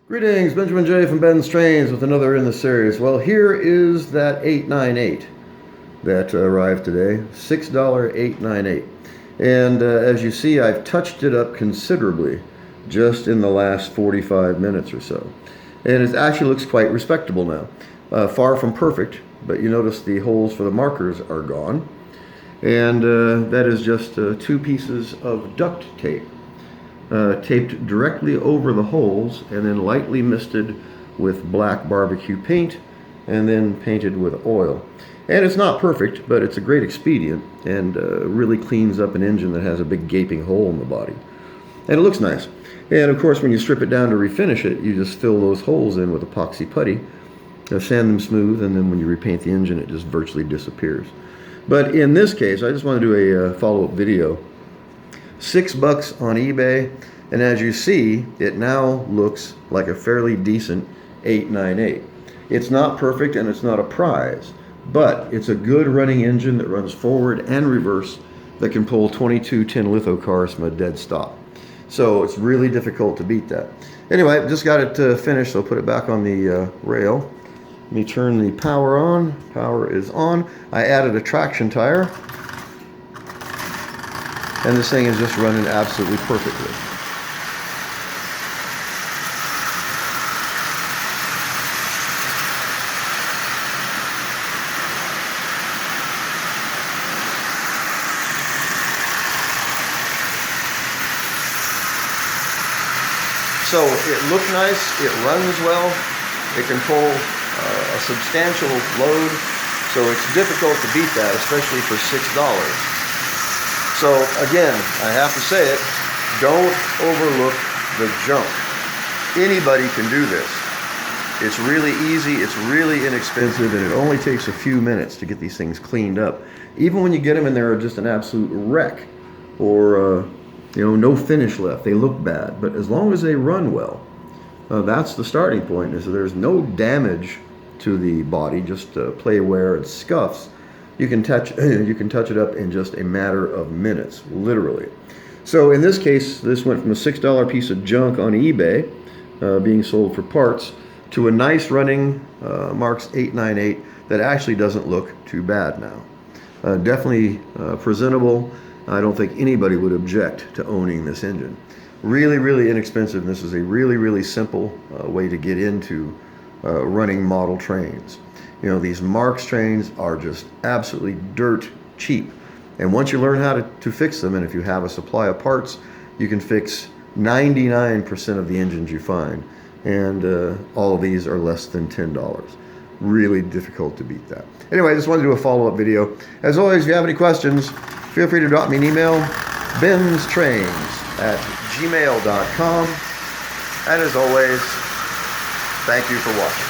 Greetings, Benjamin J. from BENZTRAINZ with another in the series. Well, here is that 898 that arrived today, $6.898. And as you see, I've touched it up considerably just in the last 45 minutes or so. And it actually looks quite respectable now. Far from perfect, but you notice the holes for the markers are gone. And that is just 2 pieces of duct tape. Taped directly over the holes and then lightly misted with black barbecue paint and then painted with oil. And it's not perfect, but it's a great expedient and really cleans up an engine that has a big gaping hole in the body. And it looks nice. And of course, when you strip it down to refinish it, you just fill those holes in with epoxy putty, sand them smooth, and then when you repaint the engine, it just virtually disappears. But in this case, I just want to do a follow-up video. $6 on eBay, and as you see, it now looks like a fairly decent 898. It's not perfect and it's not a prize, but it's a good running engine that runs forward and reverse that can pull 22 tin litho cars from a dead stop. So it's really difficult to beat that. Anyway, just got it finished, so I'll put it back on the rail. Let me turn the power on. Power is on. I added a traction tire. And this thing is just running absolutely perfectly. So it looked nice, it runs well, it can pull a substantial load, so it's difficult to beat that, especially for $6. So again, I have to say it, don't overlook the junk. Anybody can do this. It's really easy, it's really inexpensive, and it only takes a few minutes to get these things cleaned up. Even when you get them and they're just an absolute wreck, or no finish left, they look bad. But as long as they run well, that's the starting point, is that there's no damage to the body, just play wear and scuffs. You can touch it up in just a matter of minutes, literally. So in this case, this went from a $6 piece of junk on eBay, being sold for parts, to a nice running Marx 898 that actually doesn't look too bad now. Definitely presentable. I don't think anybody would object to owning this engine. Really, really inexpensive. And this is a really, really simple way to get into running model trains. These Marx trains are just absolutely dirt cheap. And once you learn how to fix them, and if you have a supply of parts, you can fix 99% of the engines you find. And all of these are less than $10. Really difficult to beat that. Anyway, I just wanted to do a follow-up video. As always, if you have any questions, feel free to drop me an email, BENZTRAINZ@gmail.com. And as always, thank you for watching.